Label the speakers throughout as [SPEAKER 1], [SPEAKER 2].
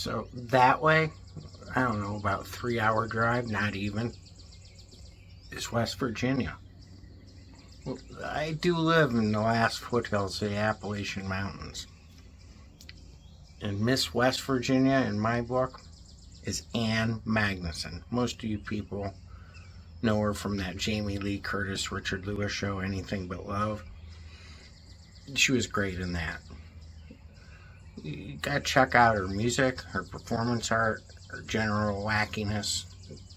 [SPEAKER 1] So that way, I don't know, about 3-hour drive, not even, is West Virginia. Well, I do live in the last foothills of the Appalachian Mountains. And Miss West Virginia, in my book, is ANN MAGNUSON. Most of you people know her from that Jamie Lee Curtis, Richard Lewis show, Anything But Love. She was great in that. You gotta check out her music, her performance art, her general wackiness.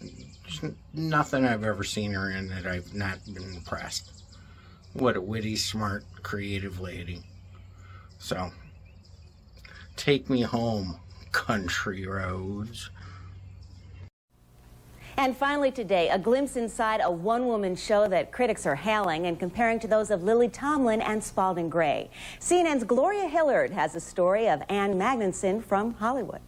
[SPEAKER 1] There's nothing I've ever seen her in that I've not been impressed. What a witty, smart, creative lady. So, take me home, country roads.
[SPEAKER 2] And finally today, a glimpse inside a one-woman show that critics are hailing and comparing to those of Lily Tomlin and Spalding Gray. CNN's Gloria Hillard has a story of ANN MAGNUSON from Hollywood.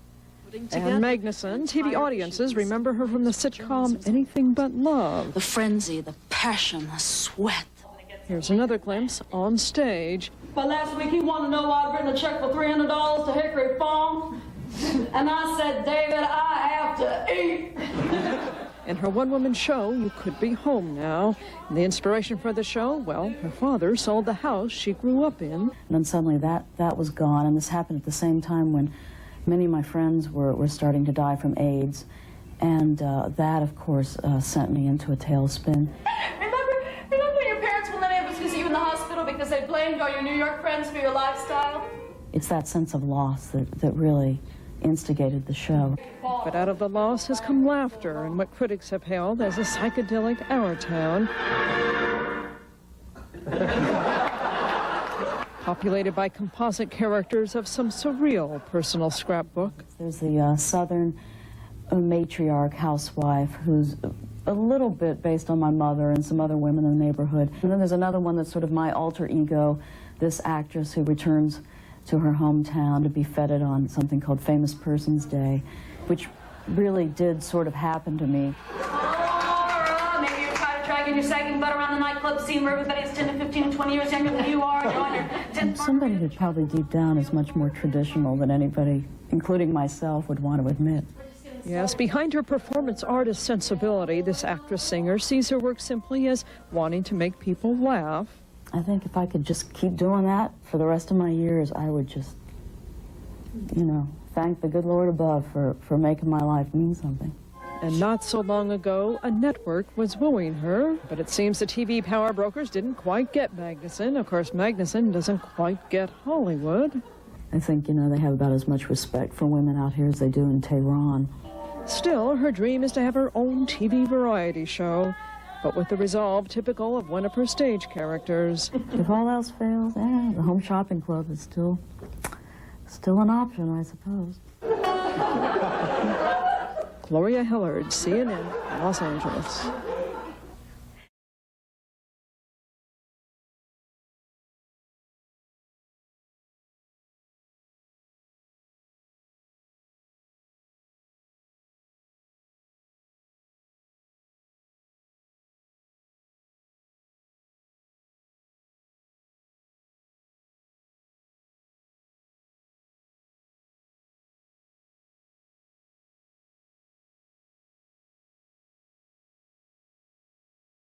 [SPEAKER 3] ANN MAGNUSON, TV audiences remember her from the sitcom Anything But Love.
[SPEAKER 4] The frenzy, the passion, the sweat.
[SPEAKER 3] Here's another glimpse on stage.
[SPEAKER 5] But last week he wanted to know why I'd written a check for $300 to Hickory Farm. And I said, David, I have to eat.
[SPEAKER 3] In her one-woman show, You Could Be Home Now. And the inspiration for the show, well, her father sold the house she grew up in.
[SPEAKER 6] And then suddenly that was gone, and this happened at the same time when many of my friends were starting to die from AIDS. And that, of course, sent me into a tailspin.
[SPEAKER 5] Remember when your parents wouldn't let me visit you in the hospital because they blamed all your New York friends for your lifestyle?
[SPEAKER 6] It's that sense of loss that really instigated the show.
[SPEAKER 3] But out of the loss has come laughter and what critics have hailed as a psychedelic Our Town. Populated by composite characters of some surreal personal scrapbook.
[SPEAKER 6] There's the southern matriarch housewife who's a little bit based on my mother and some other women in the neighborhood. And then there's another one that's sort of my alter ego, this actress who returns to her hometown to be feted on something called Famous Persons Day, which really did sort of happen to me.
[SPEAKER 5] Maybe you're tired of dragging your sagging butt around the nightclub scene where everybody's 10 to 15 and 20 years younger than you are.
[SPEAKER 6] Somebody who probably deep down is much more traditional than anybody, including myself, would want to admit.
[SPEAKER 3] Yes, behind her performance artist sensibility, this actress-singer sees her work simply as wanting to make people laugh.
[SPEAKER 6] I think if I could just keep doing that for the rest of my years, I would just, you know, thank the good Lord above for making my life mean something.
[SPEAKER 3] And not so long ago, a network was wooing her, but it seems the TV power brokers didn't quite get MAGNUSON. Of course, MAGNUSON doesn't quite get Hollywood.
[SPEAKER 6] I think, you know, they have about as much respect for women out here as they do in Tehran.
[SPEAKER 3] Still, her dream is to have her own TV variety show, but with the resolve typical of one of her stage characters.
[SPEAKER 6] If all else fails, the Home Shopping Club is still an option, I suppose.
[SPEAKER 3] Gloria Hillard, CNN, Los Angeles.